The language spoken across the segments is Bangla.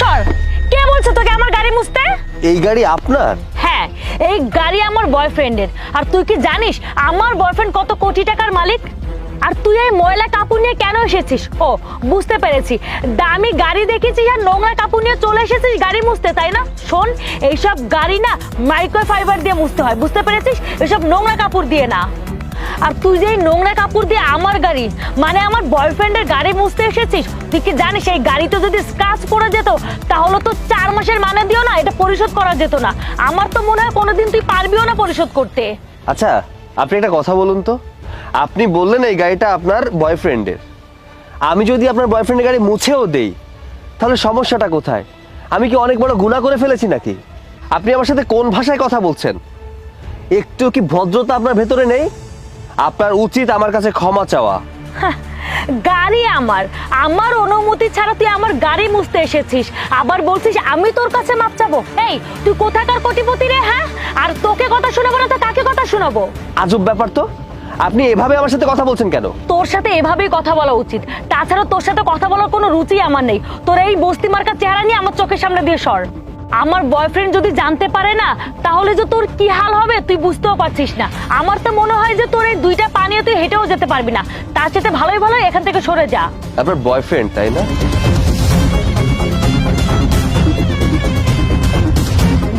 সর। কে বলছে তোকে আমার গাড়ি মুছতে? এই গাড়ি আপনার? হ্যাঁ, এই গাড়ি আমার বয়ফ্রেন্ডের। আর তুই কি জানিস আমার বয়ফ্রেন্ড কত কোটি টাকার মালিক? আর তুই এই ময়লা কাপড় নিয়ে কেন এসেছিস? ও, বুঝতে পেরেছি, দামি গাড়ি দেখেছিস আর নোংরা কাপড় নিয়ে চলে এসেছিস গাড়ি মুছতে, তাই না? শোন, এইসব গাড়ি না মাইক্রোফাইবার দিয়ে মুছতে হয়, বুঝতে পেরেছিস? এসব নোংরা কাপড় দিয়ে না। আর তুই যে নোংরা কাপড় দিয়ে আমার গাড়ি মানে আমার বয়ফ্রেন্ডের গাড়ি মুছতে এসেছিস, তুই কি জানিস এই গাড়িতে যদি স্ক্র্যাচ পড়ে যেত তাহলে তো 4 মাসের মানে দিও না এটা পরিশোধ করা যেত না। আমার তো মনে হয় কোনোদিন তুই পারবিও না পরিশোধ করতে। আচ্ছা, আপনি একটা কথা বলুন তো, আপনি বললেন এই গাড়িটা আপনার বয়ফ্রেন্ডের। আমি যদি আপনার বয়ফ্রেন্ডের গাড়ি মুছেও দেই তাহলে সমস্যাটা কোথায়? আমি কি অনেক বড় গুনাহ করে ফেলেছি নাকি? আপনি আমার সাথে কোন ভাষায় কথা বলছেন? একটু কি ভদ্রতা আপনার ভেতরে নেই? আপনার উচিত আমার কাছে ক্ষমা চাওয়া। গাড়ি আমার, আমার অনুমতি ছাড়া তুই আমার গাড়ি মুছতে এসেছিস, আবার বলছিস আমি তোর কাছে মাপ চাবো? এই, তুই কোথাকার কোটিপতি রে? হ্যাঁ, আর তোকে কথা শোনাবো না তো কাকে কথা শোনাবো? আজব ব্যাপার তো, আপনি এভাবে আমার সাথে কথা বলছেন কেন? তোর সাথে এভাবেই কথা বলা উচিত, তাছাড়া তোর সাথে কথা বলার কোনো রুচি আমার নেই। তোর এই বস্তি মার্কা চেহারা নিয়ে আমার চোখের সামনে দিয়ে সর। আমার বয়ফ্রেন্ড যদি জানতে পারে না তাহলে যে তোর কি হাল হবে তুই বুঝতেও পারছিস না। আমার তো মনে হয় যে তোর এই 2টা পা নিয়ে তুই হেঁটেও যেতে পারবি না, তার চেয়ে ভালোই ভালো এখান থেকে সরে যা। আপনার বয়ফ্রেন্ড, তাই না?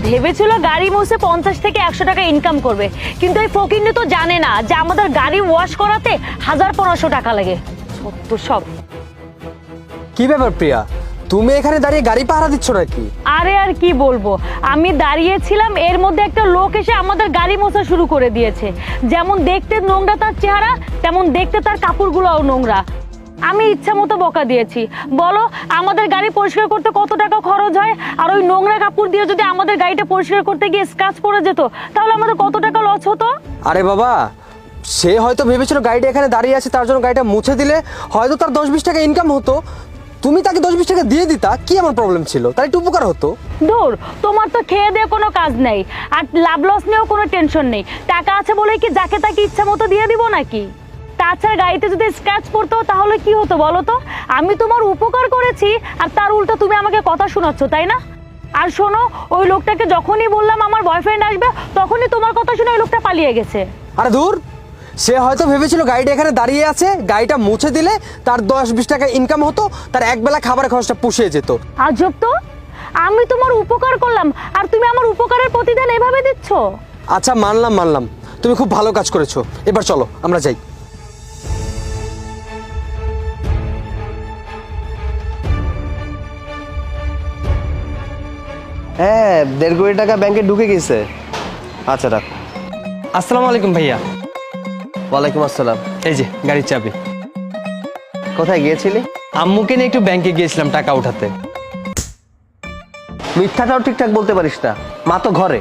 ভেবেছিল গাড়ি মুছে 50 থেকে 100 টাকা ইনকাম করবে, কিন্তু এই ফকিন্নি তো জানে না যে আমাদের গাড়ি ওয়াশ করাতে 1000-1500 টাকা লাগে। সত্য সব। কি ব্যাপার প্রিয়া, তুমি এখানে দাঁড়িয়ে গাড়ি পাহারা দিচ্ছ নাকি? আরে আর কি বলবো, আমি দাঁড়িয়েছিলাম, এর মধ্যে একটা লোক এসে আমাদের গাড়ি মোছা শুরু করে দিয়েছে। যেমন দেখতে নোংরা তার চেহারা, তেমন দেখতে তার কাপড়গুলোও নোংরা। আমি ইচ্ছা মতো বকা দিয়েছি। বলো, আমাদের গাড়ি পরিষ্কার করতে কত টাকা খরচ হয়? আর ওই নোংরা কাপড় দিয়ে যদি আমাদের গাড়িটা পরিষ্কার করতে গিয়ে স্ক্র্যাচ পড়ে যেত তাহলে আমাদের কত টাকা লস হতো? আরে বাবা, সে হয়তো ভেবেছিল গাড়িটা এখানে দাঁড়িয়ে আছে তার জন্য গাড়িটা মুছে দিলে হয়তো তার 10-20 টাকা ইনকাম হতো। তুমি তাকে 10-20 টাকা দিয়ে দিতা, কি আমার প্রবলেম ছিল? তার একটু উপকার হতো। দূর, তোমার তো খেয়ে দিয়ে কোনো কাজ নেই, আর লাভ লস নিয়েও কোনো টেনশন নেই। টাকা আছে বলে কি যাকে তাকে ইচ্ছা মতো দিয়ে দিব নাকি? তাছাড়া গাড়িতে যদি স্ক্র্যাচ পড়তো তাহলে কি হতো বলো তো? আমি তোমার উপকার করেছি আর তার উল্টো তুমি আমাকে কথা শোনাচ্ছ, তাই না? আর শোনো, ওই লোকটাকে যখনই বললাম আমার বয়ফ্রেন্ড আসবে তখনই তোমার কথা শুনে ওই লোকটা পালিয়ে গেছে। আরে দূর, সে হয়তো ভেবেছিল গাড়িটা এখানে দাঁড়িয়ে আছে, গাড়িটা মুছে দিলে তার 10-20 টাকা ইনকাম হতো, তার একবেলা খাবারের খরচটা পুষিয়ে যেত। আজব তো, আমি তোমার উপকার করলাম আর তুমি আমার উপকারের প্রতিদান এভাবে দিচ্ছ? আচ্ছা, মানলাম, তুমি খুব ভালো কাজ করেছো। এবার চলো আমরা যাই। হ্যাঁ, 1.5 কোটি টাকা ব্যাংকে ঢুকে গেছে। আচ্ছা রাখ। আসসালামু আলাইকুম ভাইয়া। ওয়ালাইকুম আসসালাম। এই যে গাড়ির চাবি। কোথায় গিয়েছিলি? আম্মুকে নিয়ে একটু ব্যাংকে গিয়েছিলাম টাকা উঠাতে। মিথ্যাটাও ঠিকঠাক বলতে পারিস না, মা তো ঘরে।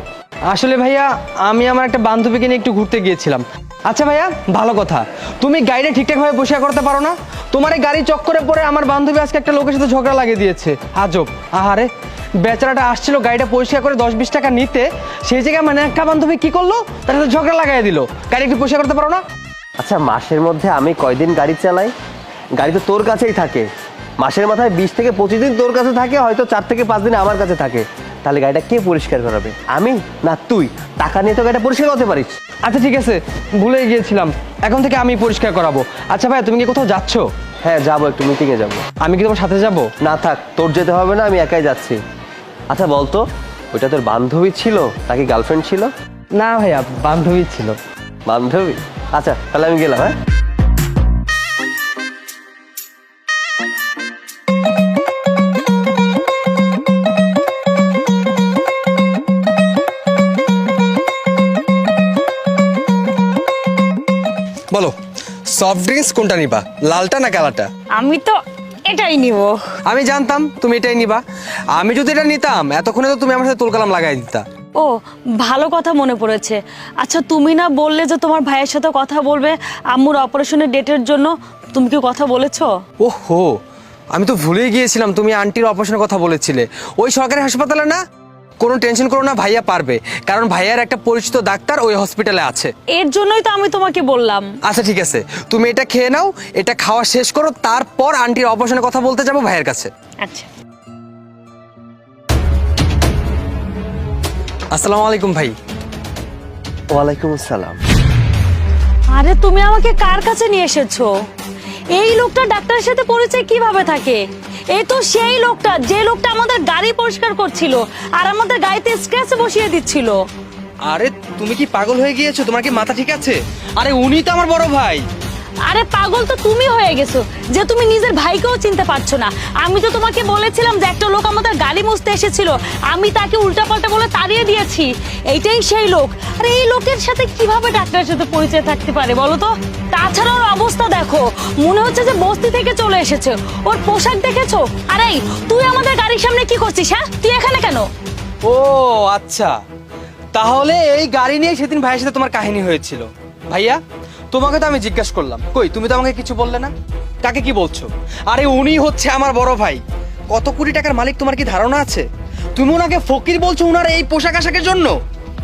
আসলে ভাইয়া, আমি আমার একটা বান্ধবীকে নিয়ে একটু ঘুরতে গিয়েছিলাম। আচ্ছা ভাইয়া, ভালো কথা, তুমি গাড়িটা ঠিকঠাকভাবে পরিষ্কার করতে পারো না? তোমার এই গাড়ি চক্করে পড়ে আমার বান্ধবী আজকে একটা লোকের সাথে ঝগড়া লাগিয়ে দিয়েছে। আজব। আহারে, বেচারাটা আসছিল গাড়িটা পরিষ্কার করে 10-20 টাকা নিতে, সেই জায়গায় মানে একটা বান্ধবী কি করলো, তার সাথে ঝগড়া লাগাই দিল। গাড়ি একটু পরিষ্কার করতে পারো না? আচ্ছা, মাসের মধ্যে আমি কয়দিন গাড়ি চালাই? গাড়ি তো তোর কাছেই থাকে। মাসের মাথায় 20 থেকে 25 দিন তোর কাছে থাকে, হয়তো 4 থেকে 5 দিন আমার কাছে থাকে। তাহলে গাড়িটা কে পরিষ্কার করাবে, আমি না তুই? টাকা নিয়ে তো গাড়িটা পরিষ্কার করতে পারিস। আচ্ছা ঠিক আছে, ভুলে গিয়েছিলাম, এখন থেকে আমি পরিষ্কার করাবো। আচ্ছা ভাইয়া, তুমি কি কোথাও যাচ্ছ? হ্যাঁ যাবো, একটু মিটিংয়ে যাবো। আমি কি তোমার সাথে যাব? না থাক, তোর যেতে হবে না, আমি একাই যাচ্ছি। আচ্ছা বলতো, ওইটা তোর বান্ধবী ছিল নাকি গার্লফ্রেন্ড ছিল? না ভাইয়া, বান্ধবী ছিল। বান্ধবী? আচ্ছা তাহলে আমি গেলাম। হ্যাঁ, বলো, সফট ড্রিঙ্কস কোনটা নিবা, লালটা না কালাটা? আমি তো এটাই নিব। আমি জানতাম তুমি এটাই নিবা। আমি যদি এটা নিতাম এতক্ষণে তো তুমি আমার সাথে তুলকালাম লাগাই দিতা। ও, ভালো কথা মনে পড়েছে। আচ্ছা, তুমি না বললে যে তোমার ভাইয়ের সাথে কথা বলবে আম্মুর অপারেশনের ডেটের জন্য? তুমি কি কথা বলেছো? ওহো, আমি তো ভুলেই গিয়েছিলাম, তুমি আন্টির অপারেশনের কথা বলেছিলে ওই সরকারি হাসপাতালে না? কোনো টেনশন করো না, ভাইয়া পারবে, কারণ ভাইয়ার একটা পরিচিত ডাক্তার ওই হসপিটালে আছে। এর জন্যই তো আমি তোমাকে বললাম। আচ্ছা ঠিক আছে, তুমি এটা খেয়ে নাও, এটা খাওয়া শেষ করো, তারপর আন্টির অপারেশনের কথা বলতে যাবো ভাইয়ের কাছে। আচ্ছা। আসসালামু আলাইকুম ভাই। ওয়ালাইকুম আসসালাম। আরে তুমি আমাকে কার কাছে নিয়ে এসেছো? এই লোকটা ডাক্তারের সাথে পরিচয় কিভাবে থাকে? এই তো সেই লোকটা, যে লোকটা আমাদের গাড়ি পরিষ্কার করছিল আর আমাদের গাড়িতে স্ক্র্যাচ বসিয়ে দিচ্ছিল। আরে তুমি কি পাগল হয়ে গিয়েছো? তোমার কি মাথা ঠিক আছে? আরে উনি তো আমার বড় ভাই। আরে পাগল তো তুমি হয়ে গেছো যে তুমি নিজের ভাইকেও চিনতে পারছো না। আমি তো তোমাকে বলেছিলাম যে একটা লোক আমাদের গাড়ি মুছতে এসেছিল, আমি তাকে উল্টাপাল্টা বলে তাড়িয়ে দিয়েছি। এইটাই সেই লোক। আরে এই লোকের সাথে কিভাবে ডাক্তারের সাথে পরিচয় থাকতে পারে বলো তো? তাছাড়া ওর অবস্থা দেখো, মনে হচ্ছে যে বস্তি থেকে চলে এসেছে। ওর পোশাক দেখেছো? আরে তুই আমাদের গাড়ির সামনে কি করছিস? হ্যাঁ, তুই এখানে কেন? ও আচ্ছা, তাহলে এই গাড়ি নিয়ে সেদিন ভাইয়ের সাথে তোমার কাহিনী হয়েছিল। ভাইয়া, তোমাকে তো আমি জিজ্ঞাসা করলাম, কই তুমি তো আমাকে কিছু বললে না। কাকে কি বলছো? আরে উনি হচ্ছে আমার বড় ভাই। কত কোটি টাকার মালিক তোমার কি ধারণা আছে? তুমি ওনাকে ফকির বলছো ওনার এই পোশাক আশাকের জন্য?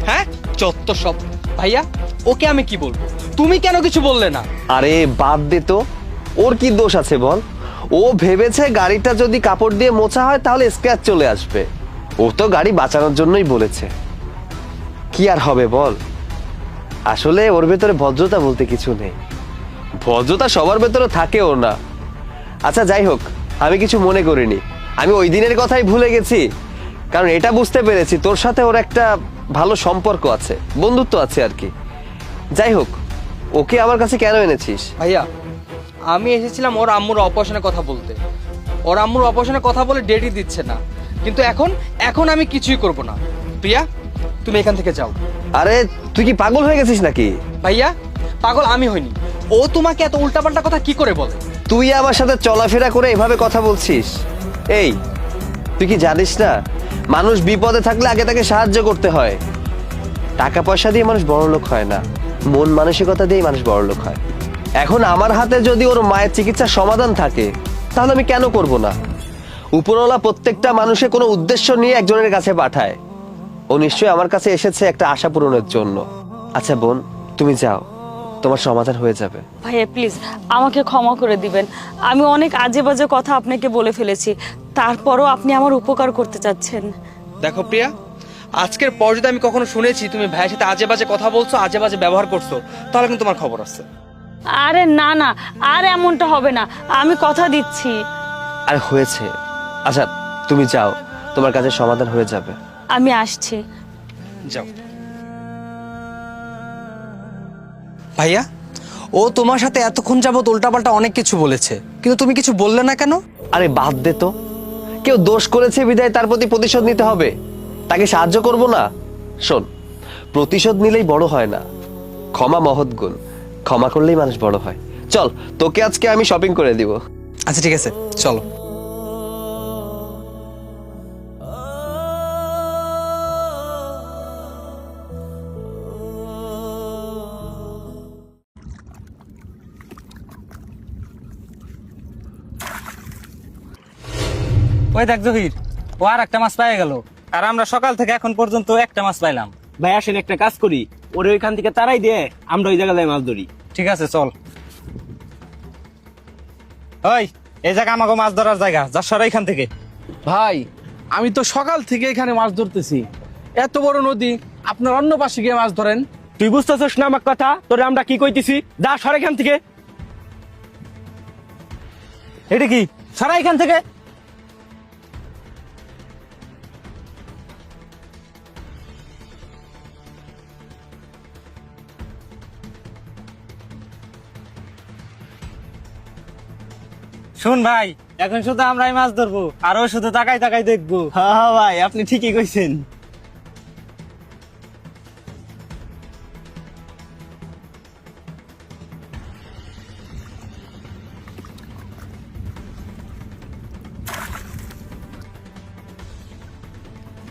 হ্যাঁ, চত্ব সব। ভাইয়া, ওকে আমি কি বলবো? তুমি কেন কিছু বললে না? আরে বাদ দে তো, ওর কি দোষ আছে বল? ও ভেবেছে গাড়িটা যদি কাপড় দিয়ে মোছা হয় তাহলে স্ক্র্যাচ চলে আসবে। ও তো গাড়ি বাঁচানোর জন্যই বলেছে। কি আর হবে বল? আসলে ওর ভেতরে ভদ্রতা বলতে কিছু নেই। ভদ্রতা সবার ভেতরে থাকেও না। আচ্ছা যাই হোক, আমি কিছু মনে করিনি। আমি ওই দিনের কথাই ভুলে গেছি, কারণ এটা বুঝতে পেরেছি তোর সাথে ওর একটা ভালো সম্পর্ক আছে, বন্ধুত্ব আছে আর কি। যাই হোক, ওকে আমার কাছে কেন এনেছিস? ভাইয়া, আমি এসেছিলাম ওর আম্মুর অপারেশনের কথা বলতে। ওর আম্মুর অপারেশনের কথা বলে ডেটই দিচ্ছে না, কিন্তু এখন আমি কিছুই করব না। প্রিয়া, তুমি এখান থেকে যাও। আরে তুই কি পাগল হয়ে গেছিস নাকি? ভাইয়া, পাগল আমি হইনি। ও তোমাকে এত উল্টাপাল্টা কথা কি করে বলে? তুই আমার সাথে চলাফেরা করে এভাবে কথা বলছিস? এই, তুই কি জানিস না মানুষ বিপদে থাকলে আগে তাকে সাহায্য করতে হয়। টাকা পয়সা দিয়ে মানুষ বড়লোক হয় না, মন মানসিকতা দিয়েই মানুষ বড়লোক হয়। এখন আমার হাতে যদি ওর মায়ের চিকিৎসার সমাধান থাকে তাহলে আমি কেন করব না? উপরওয়ালা প্রত্যেকটা মানুষের কোনো উদ্দেশ্য নিয়ে একজনের কাছে পাঠায়। ও নিশ্চয়ই আমার কাছে এসেছে একটা আশা পূরণের জন্য। আচ্ছা বোন, তুমি যাও, তোমার সমাধান হয়ে যাবে। ভাইয়া প্লিজ আমাকে ক্ষমা করে দিবেন। আমি অনেক আজে বাজে কথা আপনাকে বলে ফেলেছি, তারপরও আপনি আমার উপকার করতে চাচ্ছেন। দেখো প্রিয়া, আজকের পর যদি আমি কখনো শুনেছি তুমি ভাইয়ের সাথে আজে বাজে কথা বলছো, আজে বাজে ব্যবহার করছো, তাহলে কিন্তু তোমার খবর আছে। আরে না না, আর এমনটা হবে না, আমি কথা দিচ্ছি। আর হয়েছে। আচ্ছা তুমি যাও, তোমার কাজের সমাধান হয়ে যাবে। আমি আসছি। যাও। ভাইয়া, ও তোমার সাথে এতক্ষণ যাবত উল্টাপাল্টা অনেক কিছু বলেছে, কিন্তু তুমি কিছু বললে না কেন? আরে বাদ দে তো, কেউ দোষ করেছে বিদায় তার প্রতি প্রতিশোধ নিতে হবে, তাকে সাহায্য করব না? শোন, প্রতিশোধ নিলেই বড় হয় না, ক্ষমা মহৎ গুণ, ক্ষমা করলেই মানুষ বড় হয়। চল, তোকে আজকে আমি শপিং করে দিব। আচ্ছা ঠিক আছে, চলো। ওই দেখ জহির, ও আর একটা মাছ পেয়ে গেল, আর আমরা সকাল থেকে এখন পর্যন্ত একটা মাছ পাইলাম। ভাই আসেন একটা কাজ করি, ওরে ওইখান থেকে তারাই দিয়ে আমরা ওই জায়গায় মাছ ধরি। ঠিক আছে চল। ওই, এই জায়গা আমাকে মাছ ধরার জায়গা, যা সরা এখান থেকে। ভাই আমি তো সকাল থেকে এখানে মাছ ধরতেছি, এত বড় নদী, আপনার অন্য পাশে গিয়ে মাছ ধরেন। তুই বুঝতেছিস না আমার কথা? তোরে আমরা কি কইতেছি, যা সর এখান থেকে। এটা কি, সরা এখান থেকে। শুন ভাই, এখন শুধু আমরাই মাছ ধরবো, আর ও শুধু তাকাই তাকাই দেখবো। হ্যাঁ ভাই, আপনি ঠিকই কইছেন।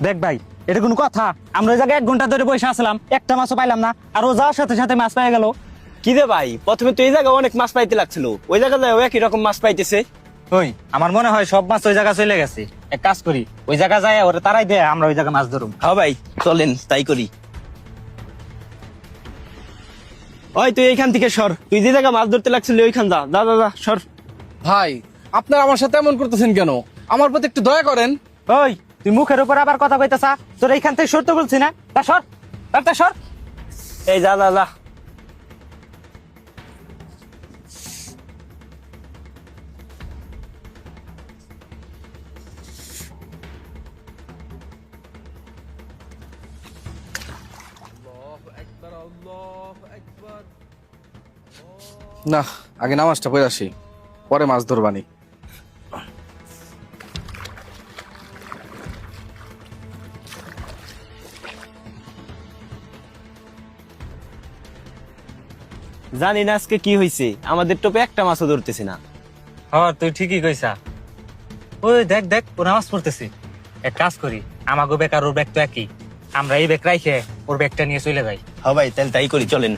দেখ ভাই, এটা কোনো কথা? আমরা ওই জায়গায় 1 ঘন্টা ধরে বসে আসলাম, একটা মাছও পাইলাম না, আর ও যাওয়ার সাথে সাথে মাছ পেয়ে গেল। কি রে ভাই, প্রথমে তো এই জায়গায় অনেক মাছ পাইতে লাগছিল, ওই জায়গায় একই রকম মাছ পাইতেছে। ওই, আমার মনে হয় সব মাছ ওই জায়গা চলে গেছে। এক কাজ করি, ওই জায়গা যায় ওরা তারাই দেয়, আমরা ওই জায়গায় মাছ ধরুম। হ্যাঁ ভাই, চলেন তাই করি। ওই তুই এইখান থেকে সর, তুই যে জায়গায় মাছ ধরতে লাগছিল ওইখান যা, যা যা যা, সর। ভাই আপনারা আমার সাথে এমন করতেছেন কেন? আমার প্রতি একটু দয়া করেন। ওই, তুই মুখের উপর আবার কথা কইতেছা, তোর এইখান থেকে সরতে বলছি না, তা সর, তা সর। এই যা যা যা। না, আগে নামাজটা পড়ে আসি, পরে মাছ ধরবানি। জানি না আজকে কি হয়েছে, আমাদের টোপে একটা মাছও ধরতেছি না। তুই ঠিকই কইছা। ওই দেখ দেখ, ও নামাজ পড়তেছি। এক কাজ করি, আমাগো বেকার ওর ব্যাগ তো একই, আমরা এই ব্যাগ রাইখে ওর ব্যাগটা নিয়ে চলে যাই। হ্যাঁ ভাই, তাহলে তাই করি, চলেন।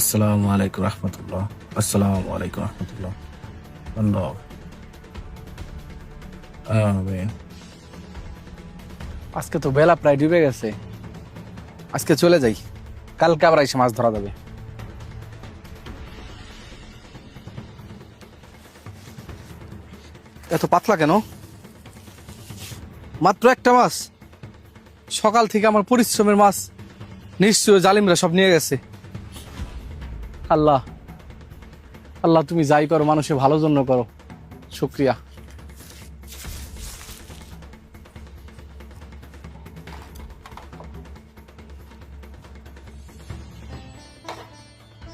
আসসালামু আলাইকুম রহমতুল্লাহ। আসসালামু আলাইকুম রহমতুল্লাহ। আল্লাহ আমিন। আজকে তো বেলা প্রায় ডুবে গেছে, আজকে চলে যাই, কালকে আবার এসে মাছ ধরা যাবে। এত পাতলা কেন? মাত্র একটা মাছ, সকাল থেকে আমার পরিশ্রমের মাছ নিশ্চয় জালিমরা সব নিয়ে গেছে। আল্লাহ আল্লাহ, তুমি যাই করো মানুষের ভালো জন্য করো, শুক্রিয়া।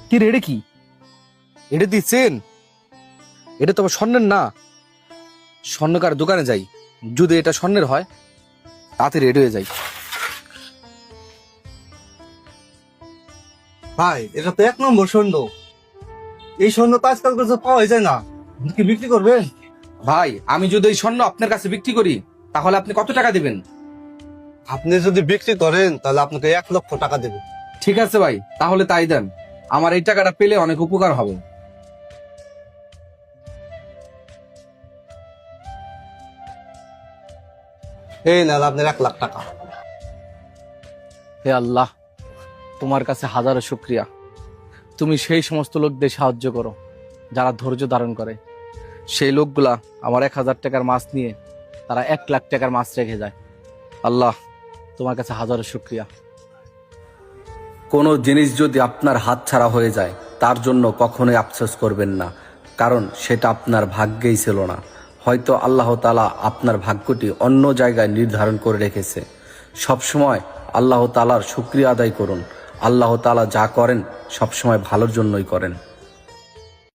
কি রে, এটা কি? এটা দিচ্ছেন? এটা তো আবার স্বর্ণের না। স্বর্ণকার দোকানে যাই, যদি এটা স্বর্ণের হয় তাতে রেডি হয়ে যাই। ভাই, এটা তো 1 নম্বর স্বর্ণ। এই স্বর্ণ তো আজকাল করে পাওয়া যায় না, কি বিক্রি করবেন? ভাই, আমি যদি এই স্বর্ণ আপনার কাছে বিক্রি করি তাহলে আপনি কত টাকা দিবেন? আপনি যদি বিক্রি করেন তাহলে আপনাকে 1 লক্ষ টাকা দেবে। ঠিক আছে ভাই, তাহলে তাই দেন, আমার এই টাকাটা পেলে অনেক উপকার হবে। এই নেন আপনার 1 লাখ টাকা। হে আল্লাহ, তোমার কাছে হাজারো শুক্রিয়া। তুমি সেই সমস্ত লোকদের সাহায্য করো যারা ধৈর্য ধারণ করে। সেই লোকগুলা আমার 1000 টাকার মাছ নিয়ে তারা 1 লাখ টাকার মাছ রেখে যায়। আল্লাহ, তোমার কাছে হাজারো শুক্রিয়া। কোনো জিনিস যদি আপনার হাতছাড়া হয়ে যায় তার জন্য কখনোই আফসোস করবেন না, কারণ সেটা আপনার ভাগ্যেই ছিল না। হয়তো আল্লাহ তাআলা আপনার ভাগ্যটি অন্য জায়গায় নির্ধারণ করে রেখেছে। সবসময় আল্লাহ তাআলার শুকরিয়া আদায় করুন। আল্লাহ তাআলা যা করেন সবসময় ভালোর জন্যই করেন।